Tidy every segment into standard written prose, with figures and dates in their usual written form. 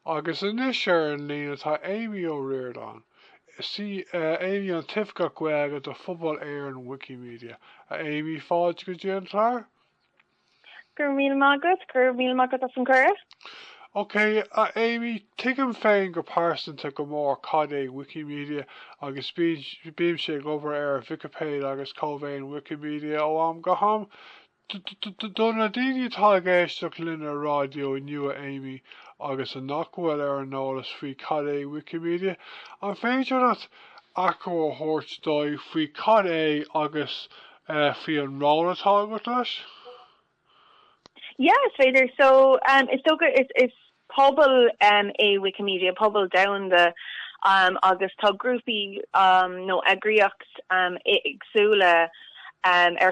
agus inis ar an lína tá hAmy ó Riordan. Sí hAmy an tOifigeach Gaeilge do Phobal Éireann Wikimedia. hAmy fád go dtí an tlár? Gur míl mágad as an cur. Okay, hAmy, tuigim féin go páirsinnta go mór cad é Wikimedia agus bíam sé gobar ar Vicipéid agus Cómhaoin Wikimedia ó am go ham. Donna daoine tá géisteach lena rádio nua hAmy agus an nachhfuil ar an nólas faoi cad é Wikimedia. An féidir dat acu a thuirt dóibh faoi cad é agus faoi an rála atá agat leis? Yes, Vader. So it's so good. It's Pobal Wikimedia, Pobal down the August tá grúpi no agriacht igsúla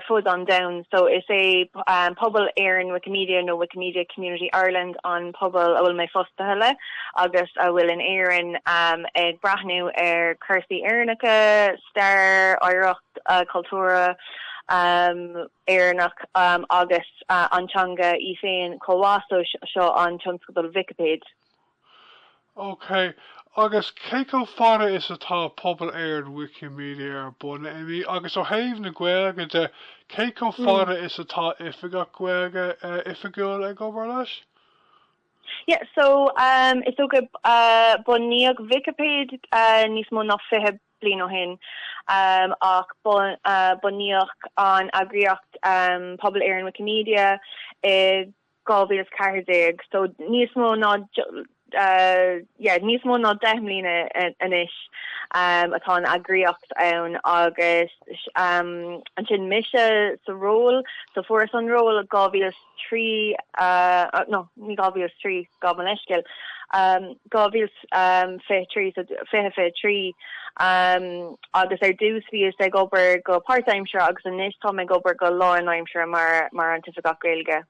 fud on down. So it's a Pobal Éireann Wikimedia no Wikimedia Community Ireland on Pobal a will my fostahele August I will in Éireann ag brathnú Kirsty Éirneacha star Oireacht cultura Éireannach agus antanga I féin comhaoin seo an tionscadal Vicipéid. Okay, agus cé go fada is atá Pobal Éireann Wikimedia ar buna hAmy agus ó thaobh na Gaeilge de cé go fada is atá tOifigeach Gaeilge oifigiúil ag obair leis? Yeah, so it's so good buníoch Vicipéid níos mó ná 5 bliain ó hin ach buníoch an agriacht Pobal Éireann Wikimedia gábhílas 14 so níos mó ná níos mó ná 10 bliain inis atá an agriacht ann agus an sin mise sa ról so furas an ról gábhílas 3 no ní gábhílas 3 gában eiscil gábhílas 53 agus ar dús bhíos ag obair go part-aimsere agus an níos tá ag obair go láinaimsere mar an tOifigeach Gaeilge.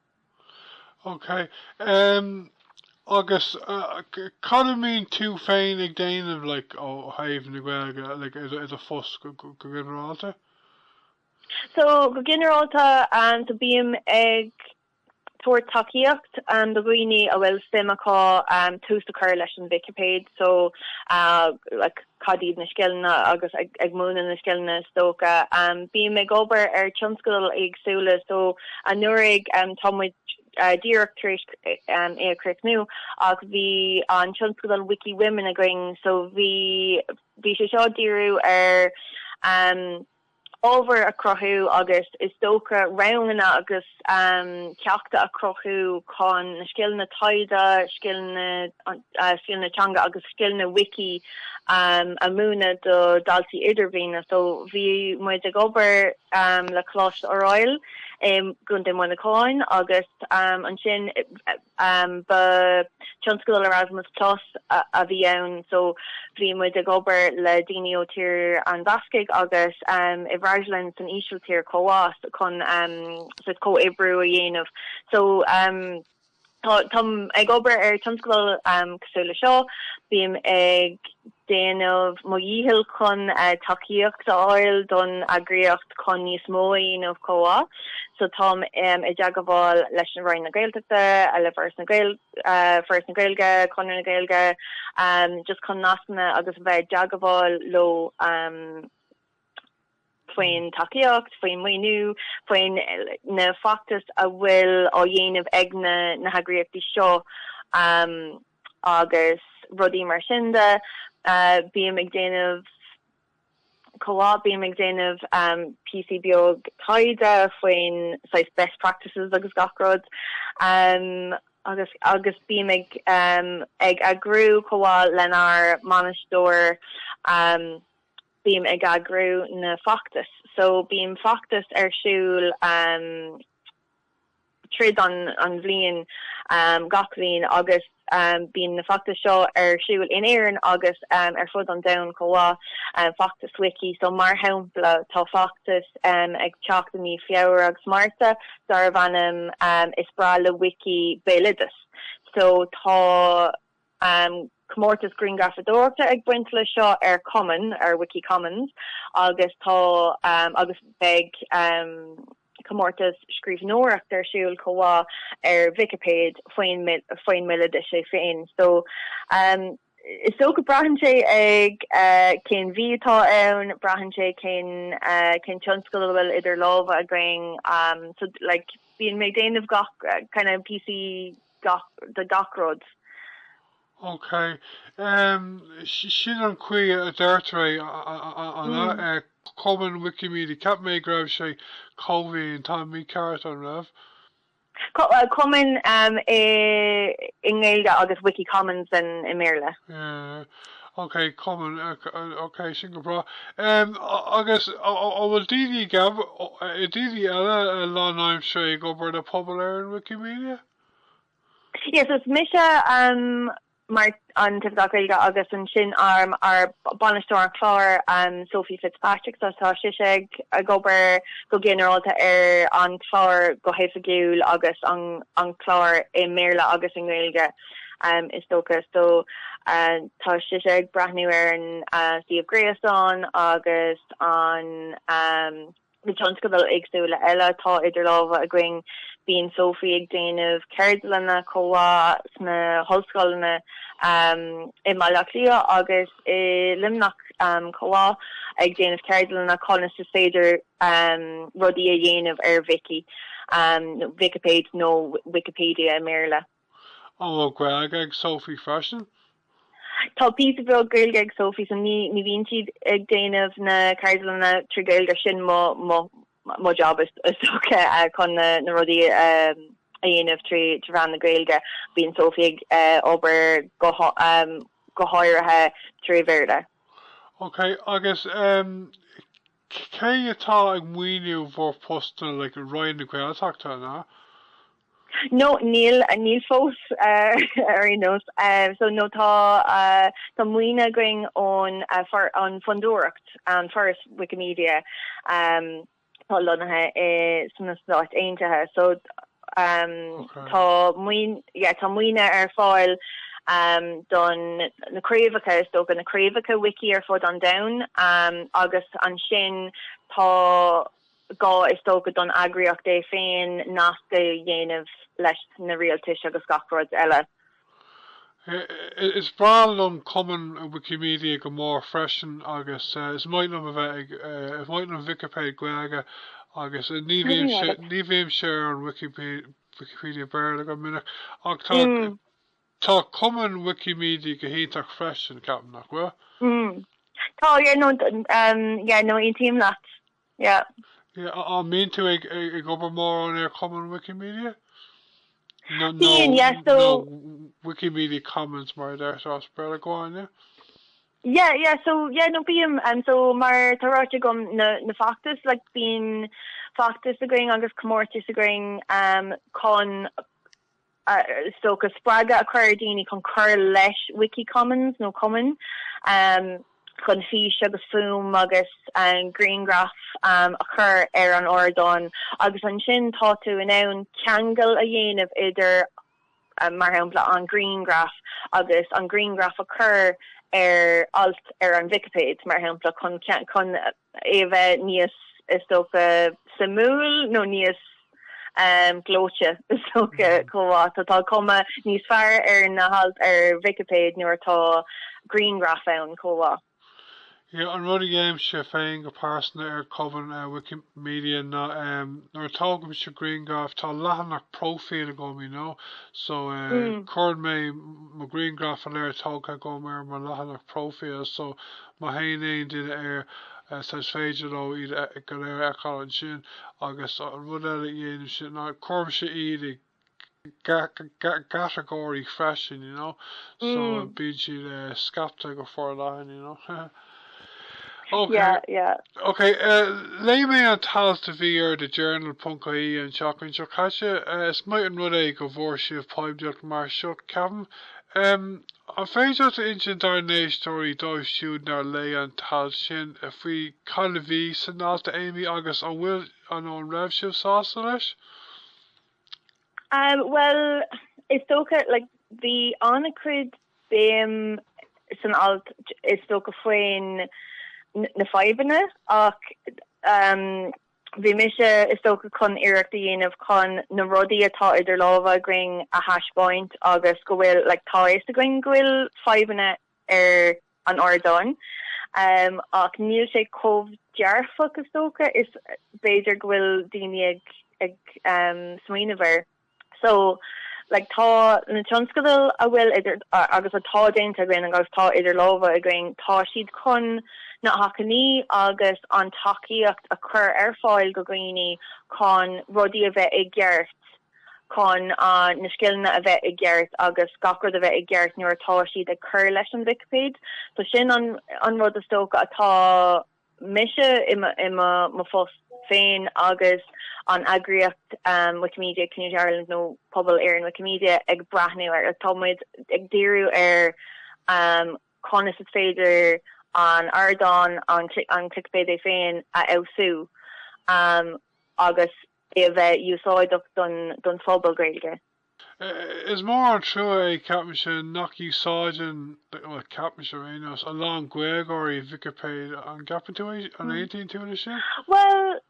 Okay. Agus cadimín tú féin ag déanamh like ó thaobh na Gaeilge like is a fuss go generalta? So go generalta so bíam ag tuair takeíocht do bhuaoine a bhfuil stimacha tús a chur leis an Vicipéid so like cadíd na sciilne agus ag múna na sciilne stoca bíam ag obair ar tionscadal agsúla so an nuaigh támuid directors nu ach vi an tionscadal wiki women a going so vi se seo diru ar over a crochu agus is stoka roundna agus ceachta a crochu con na skillna taida skillna changa agus skillna wiki a muna do dalti idirvina so vi muid ag obair le clost oil gundin when the coin August an sin ba tionscadal Erasmus Plus a bhí so bhí muid ag obair le daoine ó tír an Bascaig agus i bhraidlann san íseal tír comhás chun so co-ibrú a dhéanamh so Tom ag obair ar tionscadal cosúla seo bíam ag déanamh mo dhíthil chun takeíocht a áil don agriacht chun níos mó of comhá so Tom I deagabháil leis an roiin na Gaeltachta a le first na Gaeilge chun na Gaeilge just chun nasna agus bheith deagabháil lo faoin takeíocht faoin muoinú faoin na factus a bhfuil ó dhéanamh ag na hagriachtaí seo agus rudí mar sinda bíam ag déanamh co-op bíam ag déanamh PC beag taide faoin best practices agus gachrod agus bíam ag agrú co-op lenar manastóir bíam ag agrú na factus so bíam factus ar siúl trid an bhliain gach bhliain agus bín na factus seo ar siúil in Éireann agus ar fud an down comhá factus wiki so mar hapla tá factus ag teachtaí fiabhar agus marta dar bhanam is bra le wiki bélidas so tá Comórtas Green Grafadorta ag buintla seo ar Common ar Wiki Commons agus tá agus beg comórtas scríbhneoireacht ar siúl chomá Vicipéid faoin mille de sé féin. So is so go brahan sé ag cén vítá ann, brahan sé cén tionscoil bhfuil idir lábha a going, so like bíon mé déanamh gach kind of PC the gachród. Okay. Sin an cui a d'irtre an Cómhaoin Wikimedia cap mé grab sé Cómhaoin tá mí ceart an rah. Common in Gaeilge agus Wiki Commons in Imirla. Yeah. Okay, Cómhaoin. Okay, sin go bra. Agus bhfuil daoine gab daoine eile lánaim sé go bar na Pobal Éireann Wikimedia? Yes, it's Misha mar an tifgach Gaeilge agus an sin arm ar Banastor chlár Sophie Fitzpatrick so tá siseag a gobar go generalta an chlár go haifigiúil agus an chlár I Mirla agus in Gaeilge is tóca so tá siseag brathnú ar Steve Grayson agus an the Johnscoville Igsula Ella tá idir lábha a going bíon Sophie ag déanamh ceirdelanna comhá sna hoscoilna I Malaclia agus I limnach comhá ag déanamh ceirdelanna conas is féidir rudí a dhéanamh ar Wiki Vicipéid nó Wikipedia I Mirla. Oh, Greg ag Sophie freisin? Tá písabhil Gaeilge ag Sophie so ní bhíonn siad ag déanamh na ceirdelanna trí Gaeilge sin mo job is tóca chun na rudí a dhéanamh trí bhean na Gaeilge bíon Sophie obair go háirithe trí bhéirde. Okay, agus cé atá ag muoinú bhór postna le roiin na Gaeltachta ná? No, Neil fós nos. So no tá muoine going on fundúireacht first Wikimedia tá lonathe sanna sláit aontaithe. So tá muoine ar fáil don na craomhacha so go na craomhacha wiki ar fud an down agus an sin tá gá is tógad don agriach dé féin nach go dhéanamh leis na rialtais agus gachród eile. Is bral an Cómhaoin Wikimedia go mór freisin agus is maitlam a bheith is maitlam Vicipéid Gaeilge agus ní bhíim sé an Wikipedia bear go minic ach tá Cómhaoin Wikimedia go héach freisin capnach bhfuil? Tá no ein team leat. Yeah. Yeah, I mean to go over more on their Cómhaoin Wikimedia. No, Wikimedia Commons mar there, so I'll spread it go on, yeah. So no beam so mar tarátha gom na factus like being factus agreeing agus comórtas agreeing con so go spraga a chuirdíní con chur leis Wiki Commons no common chun fís agus fum agus green graph a chur ar an ordón agus an sin tá tú in ann ceangal a dhéanamh idir mar hapla an green graph agus an green graph a chur ar alt ar an Vicipéid mar hapla chun éve níos is tóca samúl nó níos glóte is tóca comhá tá cuma níos fearr ar na halt ar Vicipéid nuair tá green graph ann comhá. Yeah, an ruddy game sé féin go pásanna ar Cómhaoin Wikimedia na nor tágam sé green graph tá lehanach profile go so chuir mé mo green graph an air tága go mar lehanach profile so má haon duine ar says féidir ó iad go léir eáil an sin agus an rud eile dhéanamh sin ná chuirm sé category freisin so bíonn siad scapta go fór lehan Okay. Yeah. Okay. Lei me an talas de vir de journal.ie an chakrin chokasha. Is might an rud go vor sif poibdiach mar shok cam. A féidir to inch darné story dóibh siúd nar lei an tal sin if we kind of ví san alta hAmy agus an will an rev sif sása leis? Well, it's tóca like the anacrid bim san alt is tóca faoin na faibanna ach bhí mise is tócha chun iireachta dhéanamh chun na rudaí atá idir lábha gring a haispoint agus go bhfuil tá is a gring go bhfuil fáimhne ar an ordáin. Ach níl sé cómh dearfach is tócha is beidir go bhfuil daine ag smaoinemhar. So tá na tionscadal a bhfuil idir agus atá déanta grin agus tá idir lábha a gring tá siad chun na hacanaí agus an takeíocht a chur ar fáil go gghine chun rudaí a bheith ag gceart chun na scialna a bheith ag gceart agus gacrad a bheith ag gceart nuair atá siad ag chur leis an Vicipéid. So sin an rud is tócha atá mise i ma fós féin agus an agriocht Wikimedia Cynnig Ireland nó Pobal Éireann Wikimedia ag brathnú ar atáid ag díú ar conas is féidir an ardán an clickbait é féin a eusú agus é bheith úsáideach don Phobal Gaeilge. Is mór an trú é capimi sin nach úsáidin capimi sin rénos a lá gweagóirí Vicipéid an gapan tú an 18 tú sin? Well,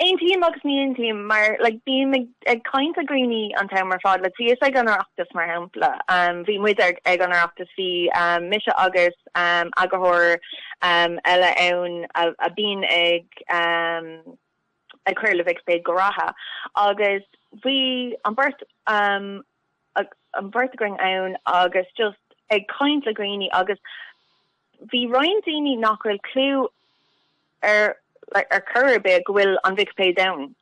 ein team agus ní ein team, maar bí ag kaint a greenie an time mar fad, si is ag an arachtas mar hempla. Vi muid ag an arachtas fi mise agus agahor ela ann a bín ag chuir le Vicipéid go ratha. Agus vi an burt gring ann agus just ag kaint a greenie agus vi roiin daoine nachhfuil clú ar curbe gohfuil an Vicipéid down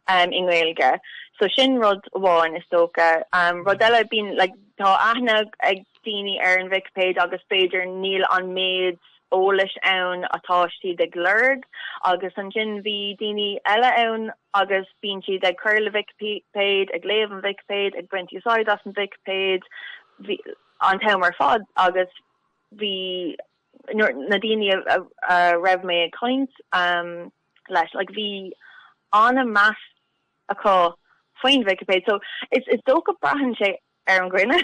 in Gaeilge. So sin rud bháin is tócha. Rodella bín tá aithne ag daoine ar an Vicipéid agus féidir níl an méid ólis ann atá siad ag lurg agus an sin bhí daoine eile ann agus bín siad ag chur le Vicipéid ag léamh an Vicipéid ag brint úsáid as an Vicipéid an tam mar fad agus bhí na daine a raibh mé ag caint leis bhí anna mass aá faoin Vicipéid. So is dócha brahan sé ar an grinne.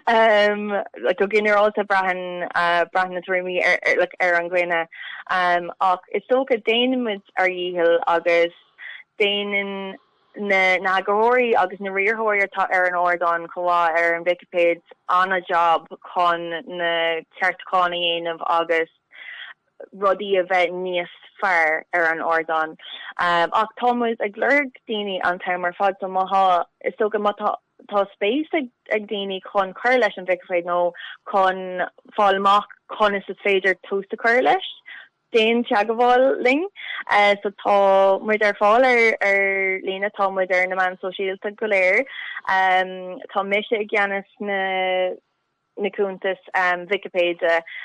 Go ginineálta brahan na trími ar an grinne. Ach is dócha déanaid ar dhíhil agus déanaan na agóirí agus na riorthóir tá ar an ordáin chomhá ar an Vicipéid anna job chun na ceartcána dhéanamh agus rudaí a bheith níos fearr ar an ordáin. Ach támuid ag lurg daoine an time mar fad so maitha is tócha tá spéis ag daoine chun chur leis an Vicipéid nó chun fáilmach chun is féidir tústa chur leis. Déan teagháil ling, so tá muid ar fáil ar lína tá muid ar na man sosiálta go léir. Tá mise ag gceannas na cúntas Vicipéid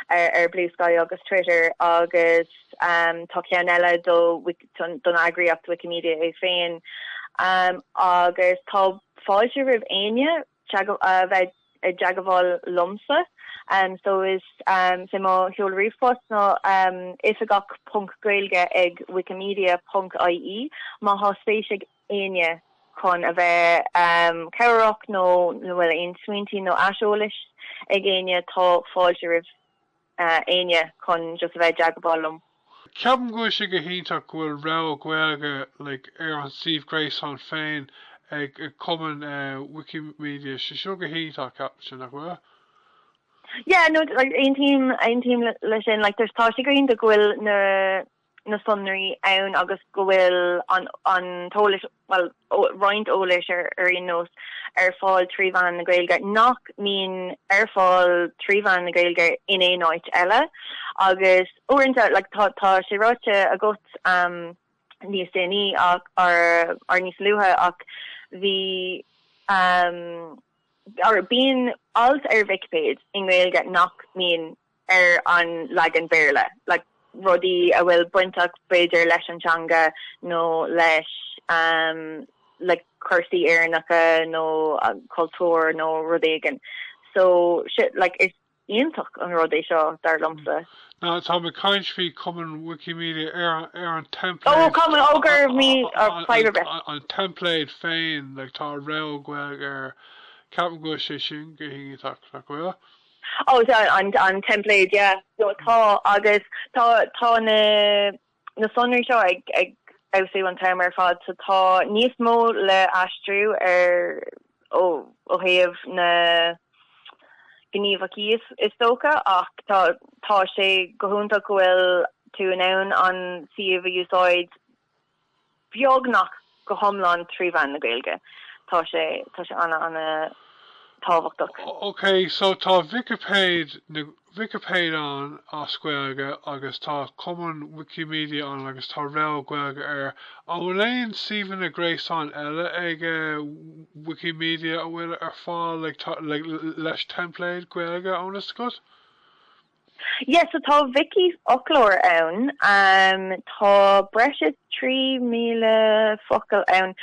ar Blue Sky agus Twitter agus tá cean eile don agriocht Wikimedia é féin. Agus tá fáilte rih aine bheith teagháil lomsa. So is simo hiol rifos no *Gaeilge ag wikimedia.ie ma ha spéisiig aine chun a bheith ceach nó bhfuil ein swinty nó asolalis ag aine tá fáilte rih aine chun just a bheith jagaballum. Ceapan go sé go híntaach bhfuil rá Gaeilge ar an Steve Grace an féin ag Cómhaoin Wikimedia seo go híntaach ceapan sin nach bhfuil? Yeah, no, ein team listen, there's táiste green de gohfuil na sunnaí ann agus gohfuil an tólis, well, roint ólis ar inos ar fáil tríbhan na Gaeilge nach mín ar fáil tríbhan na Gaeilge in éáit eile agus órinta tá sé ráte a got níos déanaí ach ar níos luha ach bhí or being alt Vicipéid in Gaeilge nach mean an an béle rudi a bhfuil buintach beidir leis antanga nó leis chusaí éarnacha nó cultúr nó rudéigen. So shit is ionintach an rudé seo dar lomsa. Now tá me kaint fi Cómhaoin Wikimedia ar an template. Oh, Cómhaoin ógur mi fibre. An template féin tá rá Gaeilge ar Captain go sé sin go híach nach bhfuil? Oh, an template, yeah. So tá agus tá na sonir seo ag ausú an term fad so tá níos mó le astrú ó héamh na gníomhaí is tóca ach tá sé gohúnta gohfuil tú an ann an siomh a úsáid beagnach go homláán tríomhan na Gaeilge. Tá sé anna táhachtach. Okay, so tá Vicipéid an as Gaeilge agus tá Cómhaoin Wikimedia an agus tá rá Gaeilge an bhfuil éon Stephen a gréasán eile ag Wikimedia a bhfuil fáil leis template Gaeilge ónas go? Yes, so tá Vicky Ochlór ann, tá breise 3,000 focail ann,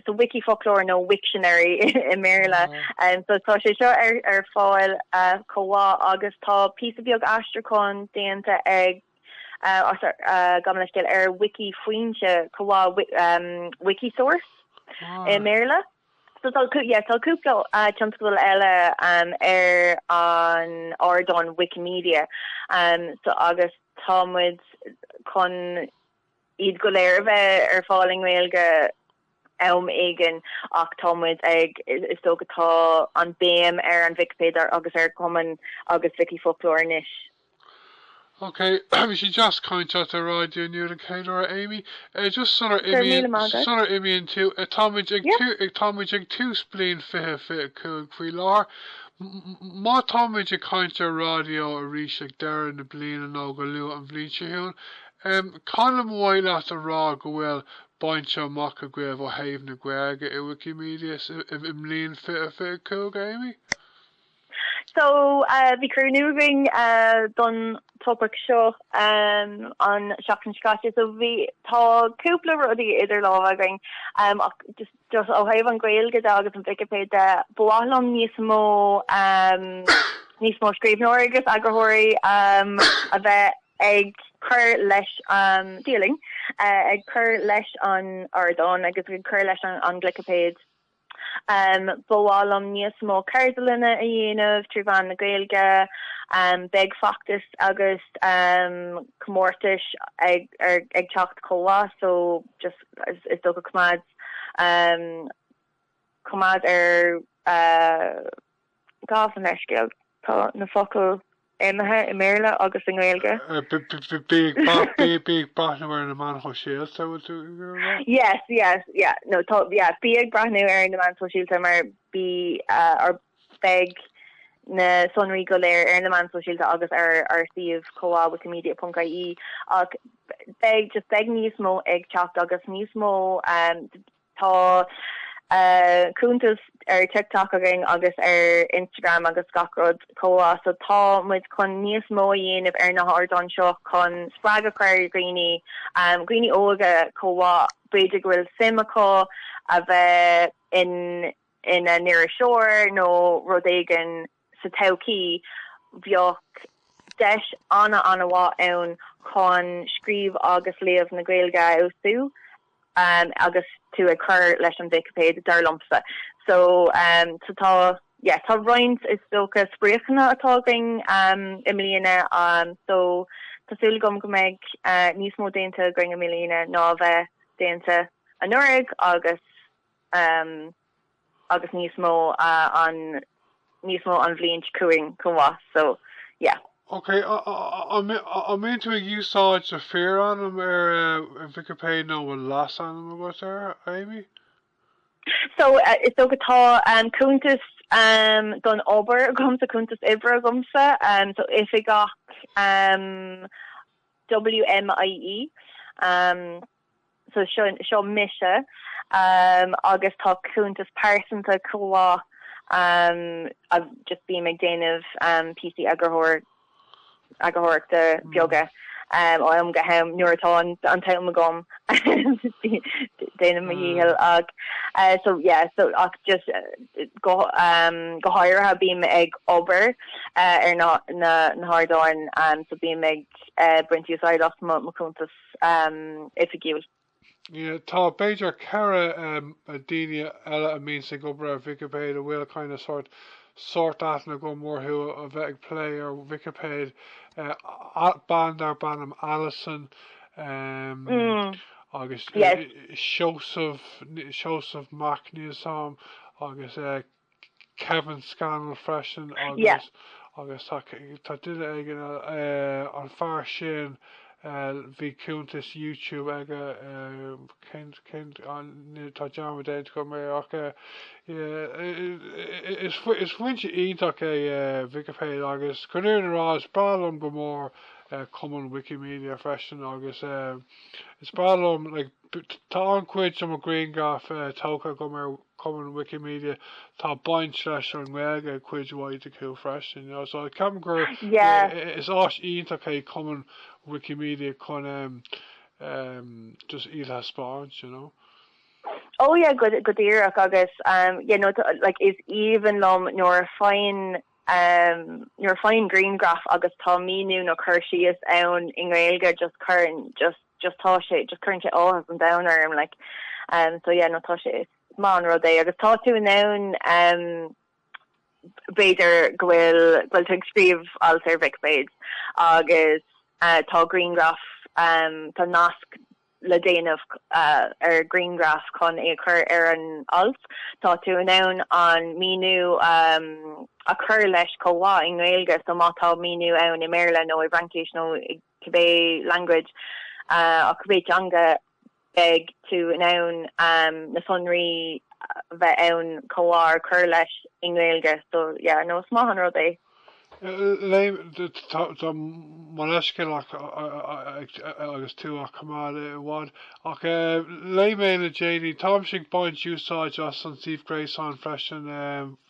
so Wiki Folklore no Wiktionary I Maryla, so tá sé seo fáil comhá agus tá pí beag astracón déanta ag gamlascéil Wiki Fuinse comhá Wikisource I Maryla. So cúpla tionscoil eile an ardán Wikimedia so agus támuid chun iad go léir bheith fáling Gaeilge aigen ach támuid ag is tógatá an béim an Vicipéid agus Cómhaoin agus Wiki Folklore inis. Okay, she just kind of the radio new the cater hAmy. Just sort of hAmy into a Tommy two spleen fit quilar. Ma Tommy kind of radio a reshake there in the bleen and ogalu and bleaching. Column while at the raw go well bunch of mock a grave or haven a gwag at Wikimedia if bleen fit cool hAmy. So the cruising done topic show on Shocking Scotch so we tá cúpla rudí idir lá going just ó haibh an Gaeilge agus an Vicipéid blálam níos mó scríbneoir agus agrathirí a bheith ag chur leis dealing ag chur leis an ardán agus ag chur leis an Vicipéid. Bhálam níos mó cairdelinna a dhéanamh tríomhan na Gaeilge beg factus agus comórtais ag teacht comhá so just is do go cumad gáfan leiscéal tá na focail éimethe I Maryla agus an Gaeilge. Big brathnú in the man shield so Yes, no big brathnú in the man shield mar bí ar beg na sonrí go léir in the man shield agus ar siomh comhá Wikimedia.ie ag beg níos mó ag teacht agus níos mó tá cúntas TikTok again agus Instagram agus gacrod comhá so tá muid chun níos mó dhéanamh na ardán seo chun sppraga chuir Greenie óga comhá beidir bhfuil simachá a bheith in a near shore nó rodégan sa taucí bheoch deis anna ann chun scríb agus léamh na Gaeilge osú agus tú a chur leis an Vicipéid dar lomsa. So tá roinnt is stocha spríochanna atá going I mbliana so tásúil go méid níos mó déanta going I mbliana ná bheith déanta an nurig agus níos mó an bhliaint cuaing comhá so yeah. Okay, I mean to use a fear on them Vicipéid no will last on them about there, hAmy? So it's tá cúntas don obair gomsa cúntas ibre gomsa so tOifigeach WMIE so seo mise agus tá cúntas persanta comhá I've just been McDanov PC agahoric de bioga am gahem neuroton an tail magom Dana mahihil ag so just go higher ha beam ag ober not na hardon so beam ag brinty side off makuntas ifigil. Yeah, tá beidir cara a daine eile a mín sig obair Vicipéid a bhfuil kind of sort sort that na go mór hu a bheith play ar Vicipéid bandar banam Alison agus Yes. Joseph Mac Newsom agus Kevin Scannell freisin agus tá duine ag an fear sin bhí cúntas YouTube aige tá dearmad éid go mé ach is fuinte ionach é Vicipéid agus chuir rá is bralam go mór common Wikimedia freisin agus is bralam tá an cuid am a Greengraph tócha go mar common Wikimedia tá baint leis an Gaeilge cuid bhaid acu freisin so ceam gur is áis ionach é common Wikimedia chun just iad a spáint, Oh yeah, good ear agus is even lom nor fine Greengraph agus tá míú no chuirsí is ann in Gaeilge just current all and down arm so yeah no tá sé má an rud é agus tá tú an beidir gohfuil tu scríb altar Vicipéid agus tá Greengraph tá nasc le déanamh Greengraph chun é chur an alt tá tú an míú a chur leis comhá in Gaeilge so mátá míú ann I Maryland nó I Brankish nó I Cibé language a Cibé teanga beg tú na sunrí bheith ann comhá chur leis in Gaeilge so yeah no smá an rud é. Moleiscin agus tú a cumada bhád ach lei mé na JD tám sig baint úsáid as an Steve Grayson freisin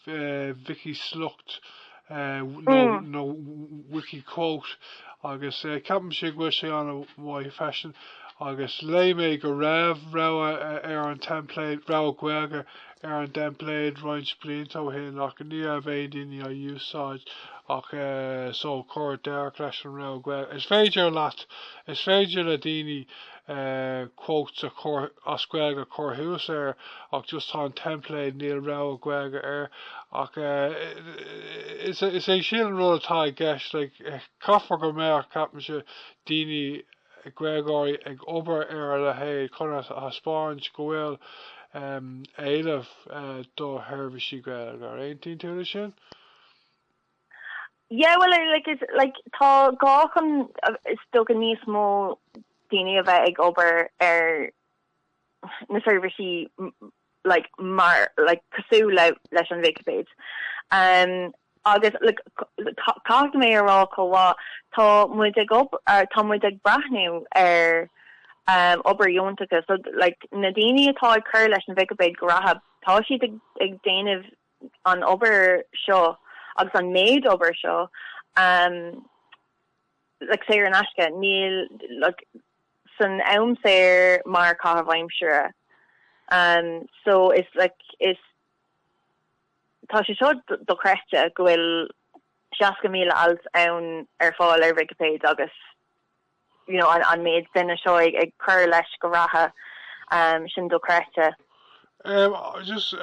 Vicky Slucht no wiki quote agus ceapan sig bhui sé an bhaid freisin agus lei mé go ra an template ra Gaeilge an template roiint blianta hin ach ní a bhéh daoine a úsáid ach so chur deir leis an ra Gaeilge is féidir le daoine quotes as Gaeilge chur thuús ach just tá an template níl ra Gaeilge ach is é sin rud atá I gceist caithfar go mé ach ceapan se daoine Gregóri ag obair le héad chun a spáint go bhfuil éileh do thuirbhísí Gaeilge ar aontainn tú sin? Yeah, well, tá gachan is sto an níos mó daine a bheith ag obair na servicí cosú leis an Vicipéid. Agus cá mé ará comhá tá muid ag brathnú obair iontacha so na daine atá ag chur leis an Vicipéid go ratha tá siad ag déanamh an obair seo agus an méid obair seo sé an asca níl san am séir mar cahaimsere so is tá sé seo do creiste go bhfuil 60,000 alt ann fáil ar Vicipéid agus an méid duine seo ag chur leis go ratha sin do creiste. Just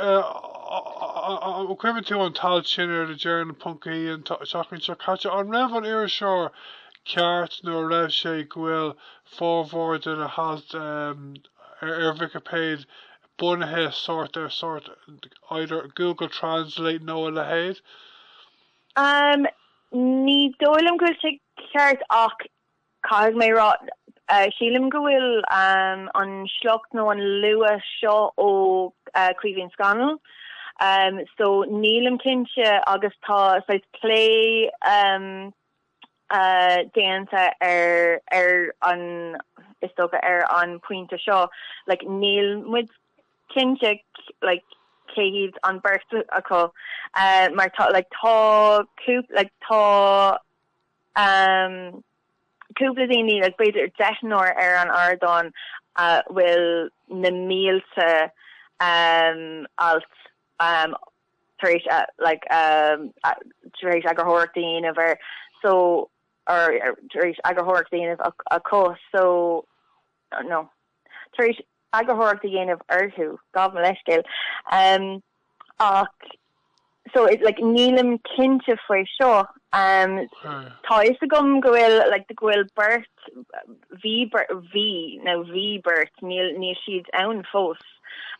cuiimh tú an tal sin ar de dearna puncaí an teachn se caite an raibh an iiri seo ceart nó raibh sé go bhfuil fámhór de a has ar Vicipéid bunathe sort either Google Translate nó le héad? Ní dóilm go sé ceart ach caiig mé rá sílim go bhfuil an slocht nó an lua seo ó Cómhaoin Scannell so nílim cinse agus tá lé déanta ar an istócha ar an puinte seo níl muid cinse céad an burst acu mar tá cúpla daoine beidir deithnóir ar an ardán bhfuil na mílte alt taréis agur thuirt daanamh so or taréis agur thuirt daanamh a có so no taréis agur thuirt daanamh orthú gabh leiscéil ach so it's like Neelam Kinta for sure. Tá is a gum gohfuil like the gohfuil birth V birth Neil she's own fós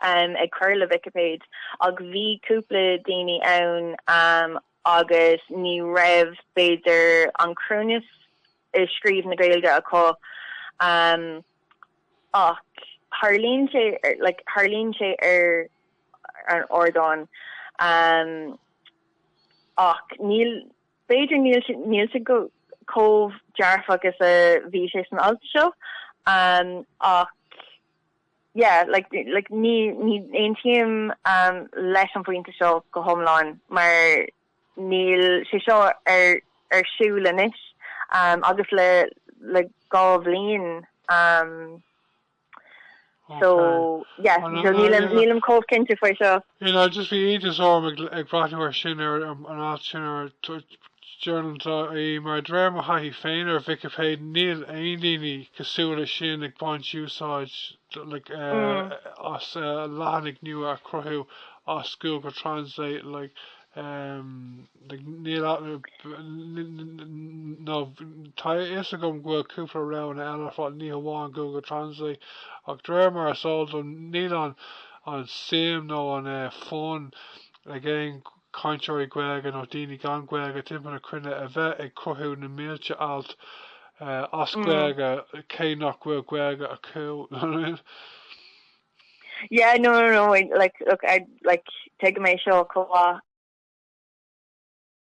ag curl a Vicipéid ag V cúpla daoine own agus ní raibh beidir an crónis is scríb na Gaeilge acu ach Harlín sé an ordón ach níl se go cóh dearfa agus a bhí sé an alta seo ach ní ein tíim leis an bhainte seo go thomláin mar níl sé seo ar siúil inis agus le gá bhliain so nílam cóh cinnte faoi seo. Just bhí ítas ag brathúir sin ar an áit sin ar journal mar dréir mo haithí féin ar Vicipéid níl aon daoine cosúla sin ag baint úsáid as lánig nua a cruthú as Google Translate tá is a gom ghfuil cúpla round eile fáil ní hamháin Google Translate ach dréir mar asáil níl an sim nó an phone ag éon Country Gaeilge nó daoine gan Gaeilge timpeall a cruinne a bheith ag cruthú na mílte alt as Gaeilge cé nach bhfuil Gaeilge acu. Yeah, no. Like, look, I take me sure,